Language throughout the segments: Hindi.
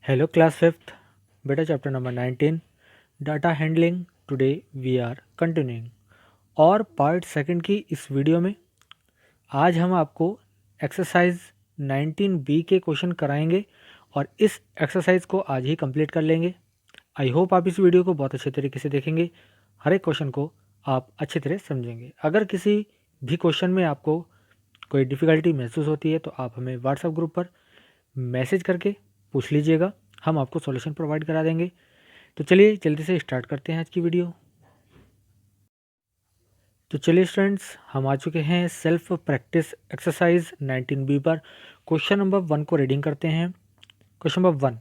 हेलो क्लास फिफ्थ बेटा chapter number 19 data handling. Today we are continuing और पार्ट सेकंड की इस वीडियो में आज हम आपको एक्सरसाइज 19B के क्वेश्चन कराएंगे और इस एक्सरसाइज को आज ही कंप्लीट कर लेंगे। आई होप आप इस वीडियो को बहुत अच्छे तरीके से देखेंगे, हर एक क्वेश्चन को आप अच्छी तरह समझेंगे। अगर किसी भी क्वेश्चन में आपको कोई डिफ़िकल्टी महसूस होती है तो आप हमें व्हाट्सएप ग्रुप पर मैसेज करके पूछ लीजिएगा, हम आपको सॉल्यूशन प्रोवाइड करा देंगे। तो चलिए जल्दी से स्टार्ट करते हैं आज की वीडियो। तो चलिए स्टूडेंट्स, हम आ चुके हैं सेल्फ प्रैक्टिस एक्सरसाइज 19B पर। क्वेश्चन नंबर 1 को रीडिंग करते हैं। Question number 1,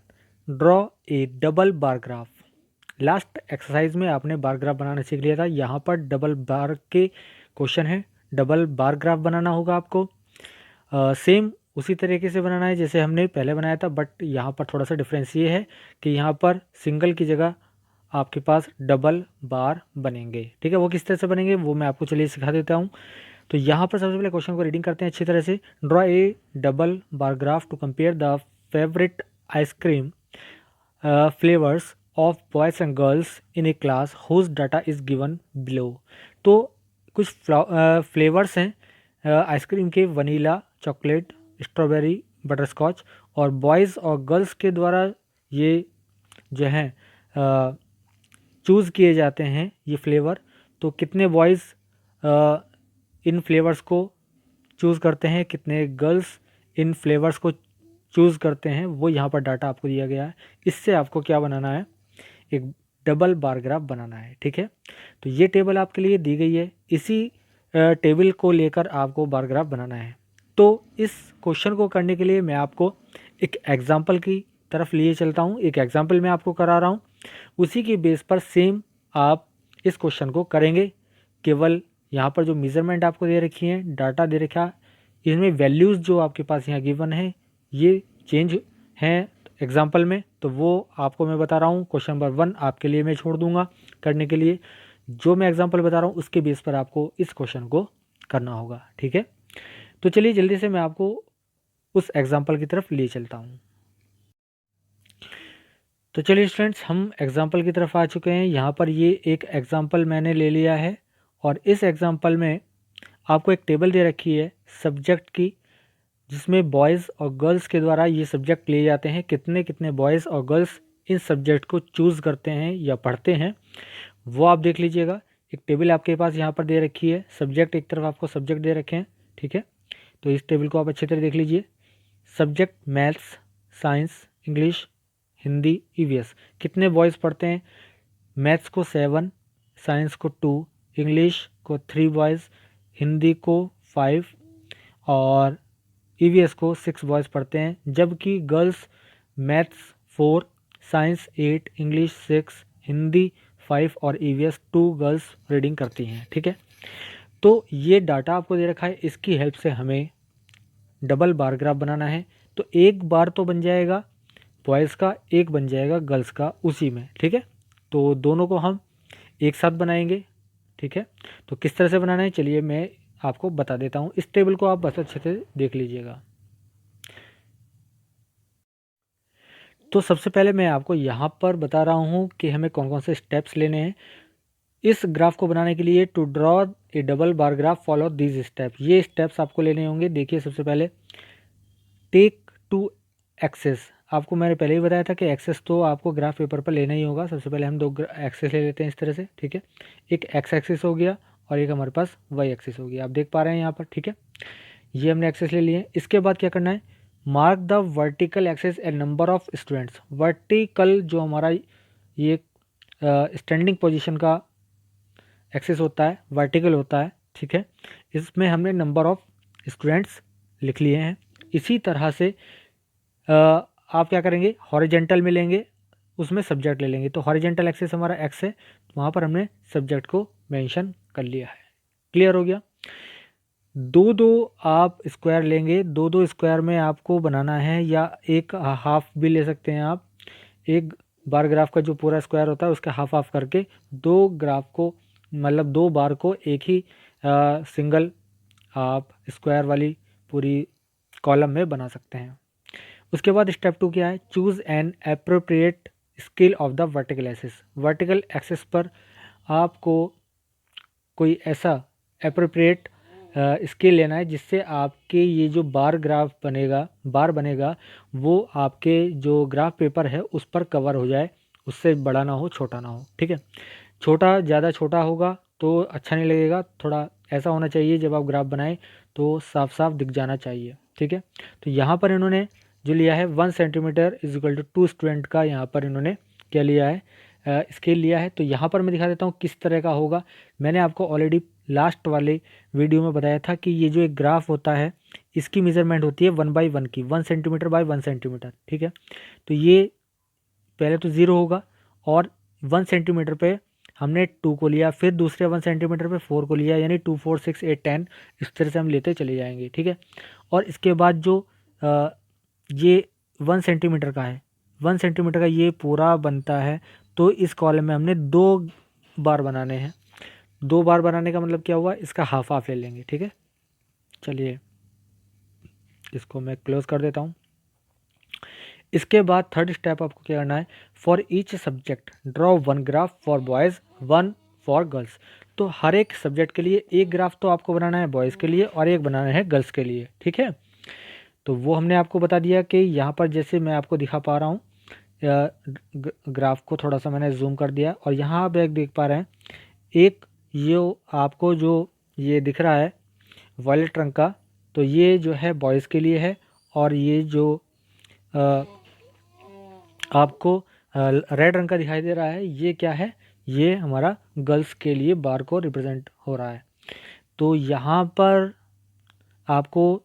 draw a double bar graph. Last exercise में आपने बार ग्राफ बनाना सीख लिया था, यहाँ पर डबल बार के क्वेश्चन है। डबल बार ग्राफ बनाना होगा आपको। सेम उसी तरीके से बनाना है जैसे हमने पहले बनाया था, बट यहाँ पर थोड़ा सा डिफरेंस ये है कि यहाँ पर सिंगल की जगह आपके पास डबल बार बनेंगे। ठीक है, वो किस तरह से बनेंगे वो मैं आपको चलिए सिखा देता हूँ। तो यहाँ पर सबसे पहले क्वेश्चन को रीडिंग करते हैं अच्छी तरह से। Draw a double bar graph to compare the favourite ice cream flavours of boys and girls in a class whose data is given below. तो कुछ फ्लेवर्स हैं आइसक्रीम के, वनीला, चॉकलेट, स्ट्रॉबेरी, बटरस्कॉच, और बॉयज़ और गर्ल्स के द्वारा ये जो हैं चूज़ किए जाते हैं ये फ्लेवर। तो कितने बॉयज़ इन फ्लेवर्स को चूज़ करते हैं, कितने गर्ल्स इन फ्लेवर्स को चूज़ करते हैं, वो यहाँ पर डाटा आपको दिया गया है। इससे आपको क्या बनाना है, एक डबल बार ग्राफ बनाना है। ठीक है, तो ये टेबल आपके लिए दी गई है, इसी टेबल को लेकर आपको बार ग्राफ बनाना है। तो इस क्वेश्चन को करने के लिए मैं आपको एक एग्जाम्पल की तरफ लिए चलता हूँ। एक एग्जाम्पल मैं आपको करा रहा हूँ, उसी की बेस पर सेम आप इस क्वेश्चन को करेंगे। केवल यहाँ पर जो मेज़रमेंट आपको दे रखी है, डाटा दे रखा है, इनमें वैल्यूज़ जो आपके पास यहाँ गिवन है ये चेंज हैं एग्जाम्पल में, तो वो आपको मैं बता रहा हूँ। क्वेश्चन नंबर 1 आपके लिए मैं छोड़ दूंगा करने के लिए, जो मैं एग्जाम्पल बता रहा हूँ उसके बेस पर आपको इस क्वेश्चन को करना होगा। ठीक है, तो चलिए जल्दी से मैं आपको उस एग्जाम्पल की तरफ ले चलता हूँ। तो चलिए स्टूडेंट्स, हम एग्जाम्पल की तरफ आ चुके हैं। यहाँ पर ये एक एग्जाम्पल मैंने ले लिया है और इस एग्जाम्पल में आपको एक टेबल दे रखी है सब्जेक्ट की, जिसमें बॉयज़ और गर्ल्स के द्वारा ये सब्जेक्ट लिए जाते हैं। कितने कितने बॉयज़ और गर्ल्स इन सब्जेक्ट को चूज़ करते हैं या पढ़ते हैं वो आप देख लीजिएगा। एक टेबल आपके पास यहाँ पर दे रखी है, सब्जेक्ट एक तरफ आपको सब्जेक्ट दे रखे हैं। ठीक है, तो इस टेबल को आप अच्छी तरह देख लीजिए। Subject maths, science, English, Hindi, EVS. कितने बॉयज़ पढ़ते हैं, मैथ्स को 7, साइंस को 2, इंग्लिश को 3 बॉयज़, हिंदी को 5 और ईवीएस को 6 बॉयज़ पढ़ते हैं। जबकि girls maths 4, science 8, English 6, Hindi 5 और ईवीएस 2 गर्ल्स रीडिंग करती हैं। ठीक है, तो ये डाटा आपको दे रखा है, इसकी हेल्प से हमें डबल बार ग्राफ बनाना है। तो एक बार तो बन जाएगा बॉयज़ का, एक बन जाएगा गर्ल्स का उसी में। ठीक है, तो दोनों को हम एक साथ बनाएंगे। ठीक है, तो किस तरह से बनाना है चलिए मैं आपको बता देता हूँ। इस टेबल को आप बस अच्छे से देख लीजिएगा। तो सबसे पहले मैं आपको यहाँ पर बता रहा हूँ कि हमें कौन कौन से स्टेप्स लेने हैं इस ग्राफ को बनाने के लिए। To draw a double bar graph follow these steps, ये स्टेप्स आपको लेने होंगे। देखिए सबसे पहले टेक टू एक्सेस, आपको मैंने पहले ही बताया था कि एक्सेस तो आपको ग्राफ पेपर पर लेना ही होगा। सबसे पहले हम दो एक्सेस ले लेते हैं इस तरह से। ठीक है, एक एक्स एक्सिस हो गया और एक हमारे पास वाई एक्सिस हो गया, आप देख पा रहे हैं यहाँ पर। ठीक है, ये हमने एक्सेस ले लिए। इसके बाद क्या करना है, mark the vertical access and number of students. Vertical जो हमारा ये स्टैंडिंग पोजीशन का एक्सेस होता है, वर्टिकल होता है। ठीक है, इसमें हमने नंबर ऑफ स्टूडेंट्स लिख लिए हैं। इसी तरह से आप क्या करेंगे, हॉरिजेंटल में लेंगे, उसमें सब्जेक्ट ले लेंगे। तो हॉरिजेंटल एक्सेस हमारा एक्स है, वहाँ पर हमने सब्जेक्ट को मेंशन कर लिया है। क्लियर हो गया। दो दो आप स्क्वायर लेंगे, दो दो स्क्वायर में आपको बनाना है, या एक हाफ भी ले सकते हैं आप। एक बार ग्राफ का जो पूरा स्क्वायर होता है उसका हाफ हाफ करके दो ग्राफ को, मतलब दो बार को एक ही सिंगल आप स्क्वायर वाली पूरी कॉलम में बना सकते हैं। उसके बाद स्टेप 2 क्या है, choose N appropriate scale of the vertical axis. Vertical axis पर आपको कोई ऐसा एप्रोप्रिएट स्केल लेना है जिससे आपके ये जो बार बनेगा वो आपके जो ग्राफ पेपर है उस पर कवर हो जाए, उससे बड़ा ना हो छोटा ना हो। ठीक है, ज़्यादा छोटा होगा तो अच्छा नहीं लगेगा, थोड़ा ऐसा होना चाहिए जब आप ग्राफ बनाएं तो साफ साफ दिख जाना चाहिए। ठीक है, तो यहाँ पर इन्होंने जो लिया है 1 centimetre is equal to 2 student का, यहाँ पर इन्होंने क्या लिया है, स्केल लिया है। तो यहाँ पर मैं दिखा देता हूँ किस तरह का होगा। मैंने आपको ऑलरेडी लास्ट वाले वीडियो में बताया था कि ये जो एक ग्राफ होता है इसकी मेजरमेंट होती है 1/1 की, 1 सेंटीमीटर बाय 1 सेंटीमीटर। ठीक है, तो ये पहले तो 0 होगा और 1 सेंटीमीटर पे हमने 2 को लिया, फिर दूसरे 1 सेंटीमीटर पे 4 को लिया, यानी 2 4 6 8 10 इस तरह से हम लेते चले जाएंगे। ठीक है, और इसके बाद जो ये 1 सेंटीमीटर का है, 1 सेंटीमीटर का ये पूरा बनता है, तो इस कॉलम में हमने 2 बार बनाने हैं। 2 बार बनाने का मतलब क्या हुआ, इसका हाफ हाफ ले लेंगे। ठीक है, चलिए इसको मैं क्लोज कर देता हूँ। इसके बाद थर्ड स्टेप आपको क्या करना है, for each subject draw 1 graph for boys 1 for girls. तो हर एक सब्जेक्ट के लिए एक ग्राफ तो आपको बनाना है बॉयज़ के लिए और एक बनाना है गर्ल्स के लिए। ठीक है, तो वो हमने आपको बता दिया कि यहाँ पर जैसे मैं आपको दिखा पा रहा हूँ, ग्राफ को थोड़ा सा मैंने जूम कर दिया और यहाँ आप एक देख पा रहे हैं, एक ये आपको जो ये दिख रहा है वायलेट रंग का, तो ये जो है बॉयज़ के लिए है, और ये जो आपको रेड रंग का दिखाई दे रहा है ये क्या है, ये हमारा गर्ल्स के लिए बार को रिप्रेजेंट हो रहा है। तो यहाँ पर आपको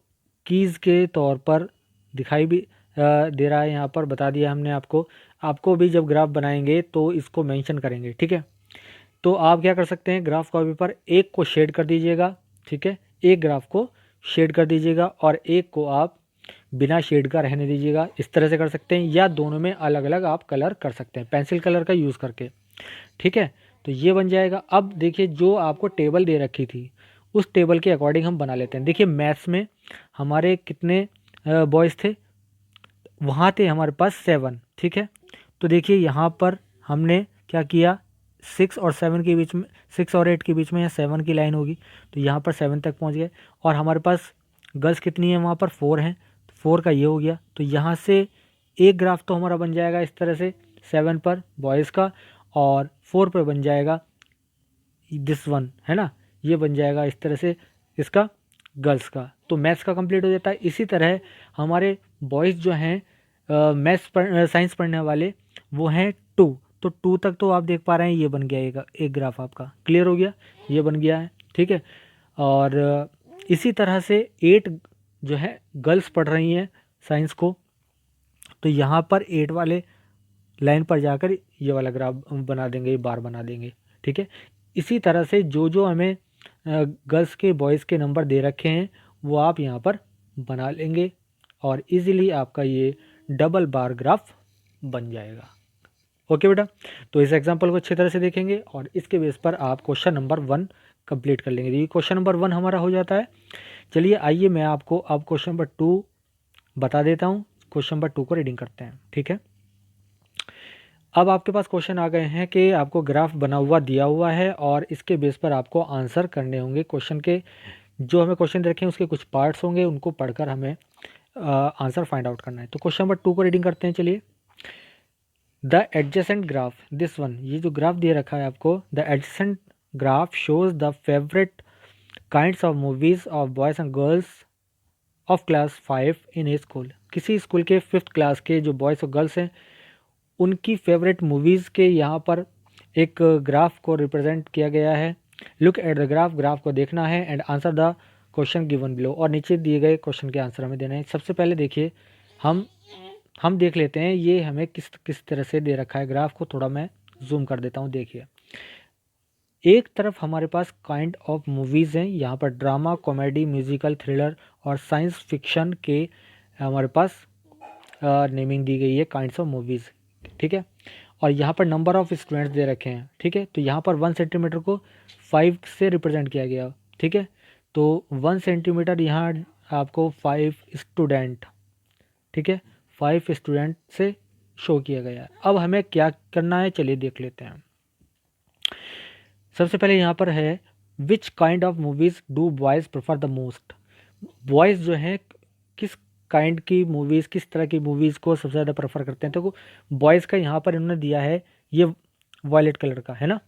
कीज़ के तौर पर दिखाई भी दे रहा है, यहाँ पर बता दिया हमने आपको भी जब ग्राफ बनाएंगे तो इसको मेंशन करेंगे। ठीक है, तो आप क्या कर सकते हैं, ग्राफ कॉपी पर एक को शेड कर दीजिएगा। ठीक है, एक ग्राफ को शेड कर दीजिएगा और एक को आप बिना शेड का रहने दीजिएगा। इस तरह से कर सकते हैं, या दोनों में अलग अलग आप कलर कर सकते हैं पेंसिल कलर का यूज़ करके। ठीक है, तो ये बन जाएगा। अब देखिए जो आपको टेबल दे रखी थी उस टेबल के अकॉर्डिंग हम बना लेते हैं। देखिए मैथ्स में हमारे कितने बॉयज़ थे, वहाँ थे हमारे पास 7। ठीक है, तो देखिए यहाँ पर हमने क्या किया, 6 और 7 के बीच में, 6 और 8 के बीच में यहाँ 7 की लाइन होगी, तो यहाँ पर 7 तक पहुँच गए। और हमारे पास गर्ल्स कितनी है, वहाँ पर 4 हैं, तो 4 का ये हो गया। तो यहाँ से एक ग्राफ तो हमारा बन जाएगा इस तरह से, 7 पर बॉयज़ का और 4 पर बन जाएगा दिस वन, है ना, ये बन जाएगा इस तरह से इसका गर्ल्स का। तो मैथ्स का कंप्लीट हो जाता है। इसी तरह हमारे बॉयज़ जो हैं साइंस पढ़ने वाले वो हैं 2, तो 2 तक तो आप देख पा रहे हैं ये बन गया एक ग्राफ आपका क्लियर हो गया, ये बन गया है। ठीक है, और इसी तरह से 8 जो है गर्ल्स पढ़ रही हैं साइंस को, तो यहाँ पर 8 वाले लाइन पर जाकर ये वाला ग्राफ बना देंगे, ये बार बना देंगे। ठीक है, इसी तरह से जो जो हमें गर्ल्स के बॉयज़ के नंबर दे रखे हैं वो आप यहाँ पर बना लेंगे और इजीली आपका ये डबल बार ग्राफ बन जाएगा। ओके बेटा, तो इस एग्जांपल को अच्छी तरह से देखेंगे और इसके बेस पर आप क्वेश्चन नंबर 1 कंप्लीट कर लेंगे। ये क्वेश्चन नंबर 1 हमारा हो जाता है। चलिए आइए मैं आपको अब क्वेश्चन नंबर 2 बता देता हूँ। क्वेश्चन नंबर 2 को रीडिंग करते हैं। ठीक है, अब आपके पास क्वेश्चन आ गए हैं कि आपको ग्राफ बना हुआ दिया हुआ है और इसके बेस पर आपको आंसर करने होंगे। क्वेश्चन के जो हमें क्वेश्चन दे रखे हैं उसके कुछ पार्ट्स होंगे, उनको पढ़कर हमें आंसर फाइंड आउट करना है। तो क्वेश्चन नंबर 2 को रीडिंग करते हैं। चलिए, the adjacent graph, this one, ये जो ग्राफ दे रखा है आपको, the adjacent graph shows the favourite kinds of movies of boys and girls of class 5 in A school. किसी स्कूल के 5th क्लास के जो बॉयज़ और गर्ल्स हैं उनकी फेवरेट मूवीज़ के यहाँ पर एक ग्राफ को रिप्रेजेंट किया गया है। Look at the graph, graph को देखना है and answer the question given below, और नीचे दिए गए क्वेश्चन के आंसर हमें देना है। सबसे पहले देखिए हम देख लेते हैं ये हमें किस किस तरह से दे रखा है। ग्राफ को थोड़ा मैं जूम कर देता हूँ। देखिए एक तरफ हमारे पास काइंड ऑफ मूवीज़ हैं, यहाँ पर ड्रामा, कॉमेडी, म्यूजिकल, थ्रिलर और साइंस फिक्शन के हमारे पास नेमिंग दी गई है काइंड्स ऑफ मूवीज़। ठीक है, और यहाँ पर नंबर ऑफ स्टूडेंट्स दे रखे हैं। ठीक है, तो यहाँ पर 1 सेंटीमीटर को 5 से रिप्रेजेंट किया गया। ठीक है, तो 1 सेंटीमीटर यहाँ आपको 5 स्टूडेंट, ठीक है, 5 स्टूडेंट से शो किया गया है। अब हमें क्या करना है, चलिए देख लेते हैं। सबसे पहले यहाँ पर है which kind of movies do boys prefer the most. Boys जो हैं किस काइंड की मूवीज़, किस तरह की मूवीज़ को सबसे ज़्यादा प्रेफर करते हैं। तो बॉयज़ का यहाँ पर इन्होंने दिया है ये वायलेट कलर का है ना,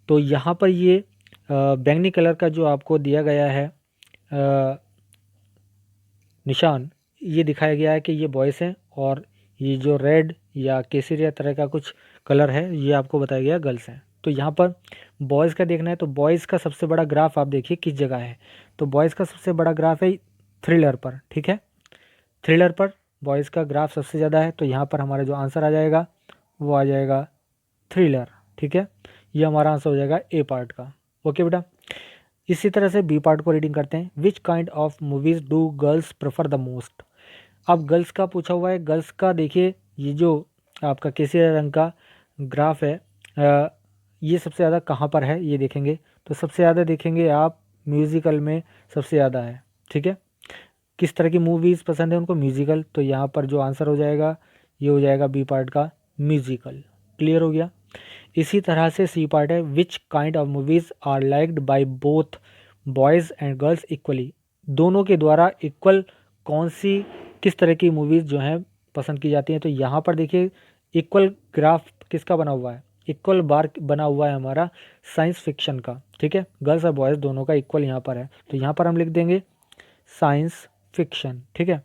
तो यहाँ पर ये बैंगनी कलर का जो आपको दिया गया है निशान, ये दिखाया गया है कि ये बॉयज़ हैं, और ये जो रेड या केसरिया तरह का कुछ कलर है ये आपको बताया गया गर्ल्स हैं। तो यहाँ पर बॉयज़ का देखना है, तो बॉयज़ का सबसे बड़ा ग्राफ आप देखिए किस जगह है। तो बॉयज़ का सबसे बड़ा ग्राफ है थ्रिलर पर, ठीक है, थ्रिलर पर बॉयज़ का ग्राफ सबसे ज़्यादा है। तो यहाँ पर हमारा जो आंसर आ जाएगा वो आ जाएगा थ्रिलर, ठीक है, ये हमारा आंसर हो जाएगा ए पार्ट का। ओके बेटा, इसी तरह से बी पार्ट को रीडिंग करते हैं। विच kind of movies do girls prefer the most. अब गर्ल्स का पूछा हुआ है। गर्ल्स का देखिए ये जो आपका केसरिया रंग का ग्राफ है, ये सबसे ज़्यादा कहाँ पर है ये देखेंगे, तो सबसे ज़्यादा देखेंगे आप म्यूज़िकल में सबसे ज़्यादा है, ठीक है। किस तरह की मूवीज़ पसंद है उनको, म्यूज़िकल, तो यहाँ पर जो आंसर हो जाएगा ये हो जाएगा बी पार्ट का म्यूज़िकल। क्लियर हो गया। इसी तरह से सी पार्ट है which kind of movies are liked by both boys and girls equally. दोनों के द्वारा इक्वल कौन सी, किस तरह की मूवीज़ जो हैं पसंद की जाती हैं। तो यहाँ पर देखिए इक्वल ग्राफ किसका बना हुआ है, इक्वल बार बना हुआ है हमारा साइंस फिक्शन का, ठीक है, गर्ल्स और बॉयज़ दोनों का इक्वल यहाँ पर है। तो यहाँ पर हम लिख देंगे साइंस फिक्शन, ठीक है,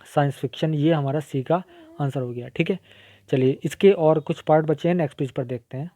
साइंस फिक्शन, ये हमारा सी का आंसर हो गया, ठीक है। चलिए इसके और कुछ पार्ट बचे हैं, नेक्स्ट पेज पर देखते हैं।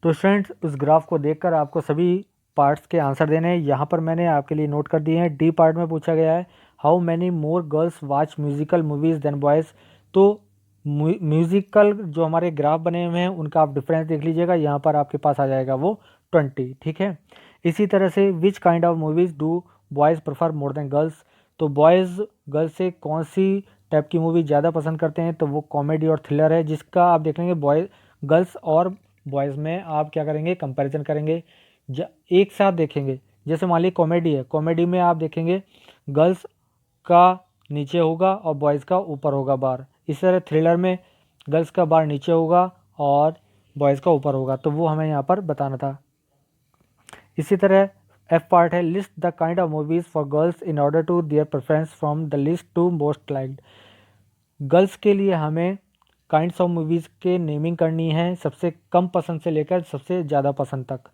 तो स्टूडेंट्स उस ग्राफ को देखकर आपको सभी पार्ट्स के आंसर देने हैं। यहाँ पर मैंने आपके लिए नोट कर दिए हैं। डी पार्ट में पूछा गया है how many more girls watch musical movies then boys. तो म्यूजिकल जो हमारे ग्राफ बने हुए हैं उनका आप डिफरेंस देख लीजिएगा, यहाँ पर आपके पास आ जाएगा वो 20, ठीक है। इसी तरह से विच kind of movies do boys prefer more than girls. तो बॉयज़ गर्ल्स से कौन सी टाइप की मूवी ज़्यादा पसंद करते हैं, तो वो कॉमेडी और थ्रिलर है, जिसका आप देख लेंगे बॉय गर्ल्स और बॉयज़ में आप क्या करेंगे, कंपैरिजन करेंगे, एक साथ देखेंगे। जैसे मान लीजिए कॉमेडी है, कॉमेडी में आप देखेंगे गर्ल्स का नीचे होगा और बॉयज़ का ऊपर होगा बार। इसी तरह थ्रिलर में गर्ल्स का बार नीचे होगा और बॉयज़ का ऊपर होगा, तो वो हमें यहाँ पर बताना था। इसी तरह एफ पार्ट है list the kind of movies for girls in order to their preference from the list to most liked. Girls के लिए हमें काइंड्स ऑफ मूवीज़ के नेमिंग करनी है, सबसे कम पसंद से लेकर सबसे ज़्यादा पसंद तक।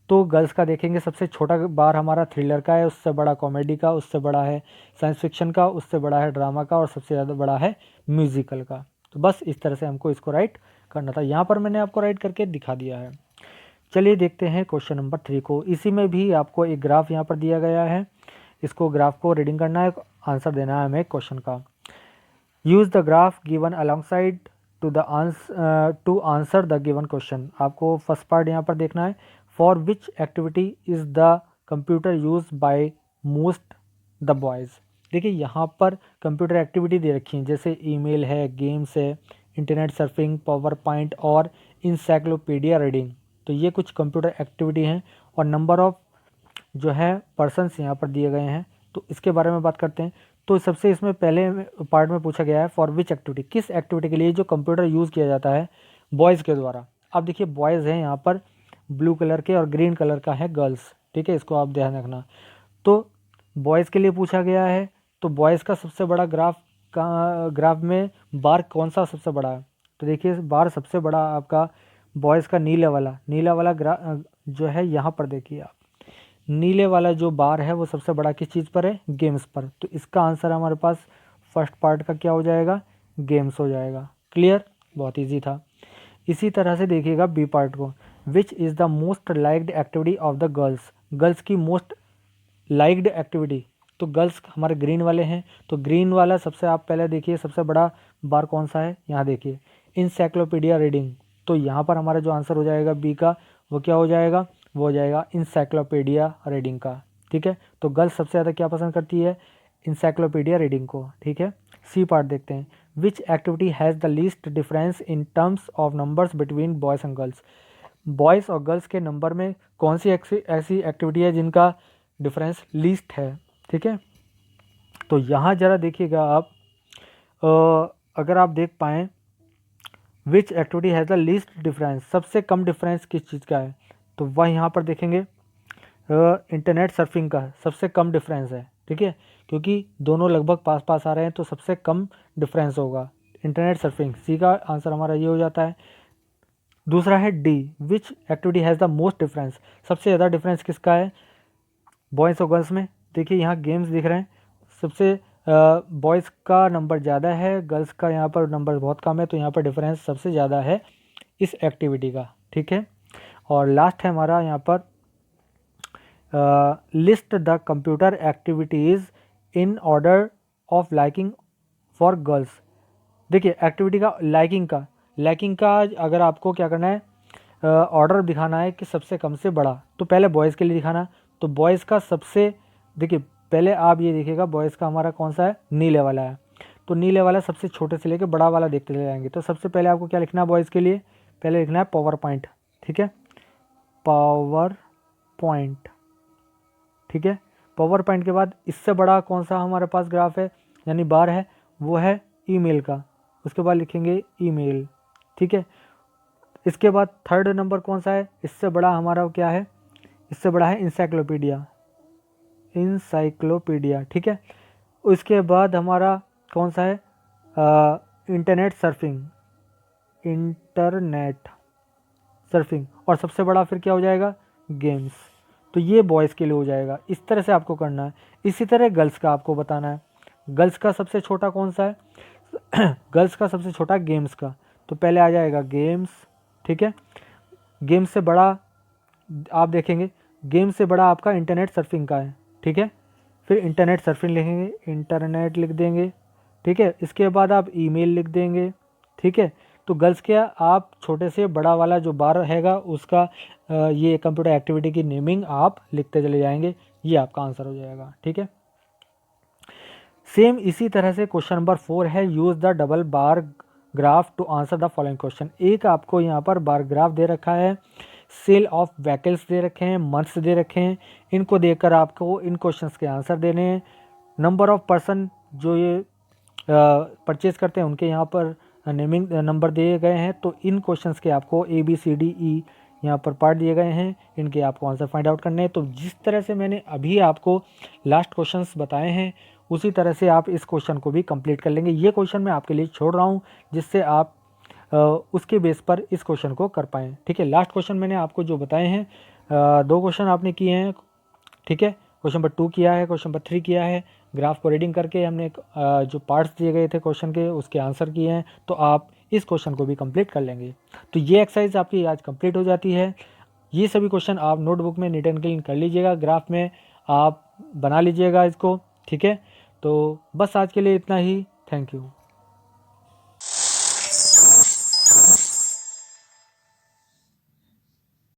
तो गर्ल्स का देखेंगे सबसे छोटा बार हमारा थ्रिलर का है, उससे बड़ा कॉमेडी का, उससे बड़ा है साइंस फिक्शन का, उससे बड़ा है ड्रामा का, और सबसे ज़्यादा बड़ा है म्यूज़िकल का। तो बस इस तरह से हमको इसको राइट करना था। यहाँ पर मैंने आपको राइट करके दिखा दिया है। चलिए देखते हैं क्वेश्चन नंबर 3 को। इसी में भी आपको एक ग्राफ यहाँ पर दिया गया है, इसको ग्राफ को रीडिंग करना है, आंसर देना है हमें क्वेश्चन का। Use the graph given alongside to answer the given question. आपको फर्स्ट पार्ट यहाँ पर देखना है, for which activity is the computer use by most the boys. देखिए यहाँ पर कंप्यूटर एक्टिविटी दे रखी है, जैसे ईमेल है, गेम्स है, इंटरनेट सर्फिंग, पावर पॉइंट और इंसाइक्लोपीडिया रीडिंग। तो ये कुछ कंप्यूटर एक्टिविटी हैं, और नंबर ऑफ जो है पर्सन्स यहाँ पर दिए गए हैं, तो इसके बारे में बात करते हैं। तो सबसे इसमें पहले पार्ट में पूछा गया है फॉर विच एक्टिविटी, किस एक्टिविटी के लिए जो कंप्यूटर यूज़ किया जाता है बॉयज़ के द्वारा। अब देखिए बॉयज़ हैं यहाँ पर ब्लू कलर के और ग्रीन कलर का है गर्ल्स, ठीक है, इसको आप ध्यान रखना। तो बॉयज़ के लिए पूछा गया है, तो बॉयज़ का सबसे बड़ा ग्राफ में बार कौन सा सबसे बड़ा है, तो देखिए बार सबसे बड़ा आपका बॉयज़ का नीला वाला जो है यहाँ पर देखिए आप, नीले वाला जो बार है वो सबसे बड़ा किस चीज़ पर है, गेम्स पर। तो इसका आंसर हमारे पास फर्स्ट पार्ट का क्या हो जाएगा, गेम्स हो जाएगा। क्लियर, बहुत इजी था। इसी तरह से देखिएगा बी पार्ट को, which is the most liked activity of the girls. Girls की मोस्ट लाइक्ड एक्टिविटी, तो गर्ल्स हमारे ग्रीन वाले हैं, तो ग्रीन वाला सबसे आप पहले देखिए सबसे बड़ा बार कौन सा है, यहाँ देखिए इंसाइक्लोपीडिया रीडिंग। तो यहाँ पर हमारा जो आंसर हो जाएगा बी का, वो क्या हो जाएगा, वो हो जाएगा इंसाइक्लोपीडिया रीडिंग का, ठीक है। तो गर्ल्स सबसे ज़्यादा क्या पसंद करती है, इंसाइक्लोपीडिया रीडिंग को, ठीक है। सी पार्ट देखते हैं, which activity has the least difference in terms of numbers between boys and girls. Boys और गर्ल्स के नंबर में कौन सी ऐसी एक्टिविटी है जिनका डिफरेंस लीस्ट है, ठीक है। तो यहाँ ज़रा देखिएगा आप, अगर आप देख पाएँ which activity has the least difference, सबसे कम डिफरेंस किस चीज़ का है, तो वह यहाँ पर देखेंगे इंटरनेट सर्फिंग का सबसे कम डिफरेंस है, ठीक है, क्योंकि दोनों लगभग पास पास आ रहे हैं तो सबसे कम डिफरेंस होगा इंटरनेट सर्फिंग। सी का आंसर हमारा ये हो जाता है। दूसरा है D, which activity has the most difference, सबसे ज़्यादा डिफरेंस किसका है बॉयज़ और गर्ल्स में। देखिए यहाँ गेम्स दिख रहे हैं, सबसे बॉयज़ का नंबर ज़्यादा है, गर्ल्स का यहाँ पर नंबर बहुत कम है, तो यहाँ पर डिफरेंस सबसे ज़्यादा है इस एक्टिविटी का, ठीक है। और लास्ट है हमारा यहाँ पर list the computer activities in order of liking for girls. देखिए एक्टिविटी का लाइकिंग का अगर आपको क्या करना है, ऑर्डर दिखाना है कि सबसे कम से बड़ा, तो पहले बॉयज़ के लिए दिखाना, तो बॉयज़ का सबसे, देखिए पहले आप ये देखिएगा बॉयज़ का हमारा कौन सा है, नीले वाला है, तो नीले वाला सबसे छोटे से लेके बड़ा वाला देखते चले जाएंगे। तो सबसे पहले आपको क्या लिखना है बॉयज़ के लिए, पहले लिखना है पावर पॉइंट, ठीक है, पावर पॉइंट, ठीक है। पावर पॉइंट के बाद इससे बड़ा कौन सा हमारे पास ग्राफ है यानी बार है, वो है ईमेल का, उसके बाद लिखेंगे ईमेल, ठीक है। इसके बाद थर्ड नंबर कौन सा है, इससे बड़ा हमारा क्या है, इससे बड़ा है इंसाइक्लोपीडिया, ठीक है। उसके बाद हमारा कौन सा है, इंटरनेट सर्फिंग, और सबसे बड़ा फिर क्या हो जाएगा, गेम्स। तो ये बॉयज़ के लिए हो जाएगा, इस तरह से आपको करना है। इसी तरह गर्ल्स का आपको बताना है, गर्ल्स का सबसे छोटा कौन सा है गर्ल्स का सबसे छोटा गेम्स का, तो पहले आ जाएगा गेम्स, ठीक है। गेम्स से बड़ा आप देखेंगे, गेम्स से बड़ा आपका इंटरनेट सर्फिंग का है, ठीक है। फिर इंटरनेट सर्फिंग लिखेंगे, इंटरनेट लिख देंगे, ठीक है। इसके बाद आप ईमेल लिख देंगे, ठीक है। तो गर्ल्स के आप छोटे से बड़ा वाला जो बार हैगा उसका ये कंप्यूटर एक्टिविटी की नेमिंग आप लिखते चले जाएंगे, ये आपका आंसर हो जाएगा, ठीक है। सेम इसी तरह से क्वेश्चन नंबर 4 है, use the double bar graph to answer the following question. एक आपको यहाँ पर बार ग्राफ दे रखा है, सेल ऑफ व्हीकल्स दे रखे हैं, मंथ्स दे रखे हैं, इनको देखकर आपको इन क्वेश्चंस के आंसर देने हैं। नंबर ऑफ पर्सन जो ये परचेज करते हैं उनके यहाँ पर नेमिंग नंबर दिए गए हैं, तो इन क्वेश्चंस के आपको ABCDE यहाँ पर पार्ट दिए गए हैं, इनके आपको आंसर फाइंड आउट करने हैं। तो जिस तरह से मैंने अभी आपको लास्ट क्वेश्चंस बताए हैं उसी तरह से आप इस क्वेश्चन को भी कंप्लीट कर लेंगे। ये क्वेश्चन मैं आपके लिए छोड़ रहा हूँ जिससे आप उसके बेस पर इस क्वेश्चन को कर पाएँ, ठीक है। लास्ट क्वेश्चन मैंने आपको जो बताए हैं, 2 क्वेश्चन आपने किए हैं, ठीक है। क्वेश्चन नंबर 2 किया है, क्वेश्चन नंबर 3 किया है, ग्राफ को रीडिंग करके हमने जो पार्ट्स दिए गए थे क्वेश्चन के उसके आंसर किए हैं, तो आप इस क्वेश्चन को भी कंप्लीट कर लेंगे। तो ये एक्सरसाइज आपकी आज कंप्लीट हो जाती है। ये सभी क्वेश्चन आप नोटबुक में नीट एंड क्लीन कर लीजिएगा, ग्राफ में आप बना लीजिएगा इसको, ठीक है। तो बस आज के लिए इतना ही, थैंक यू।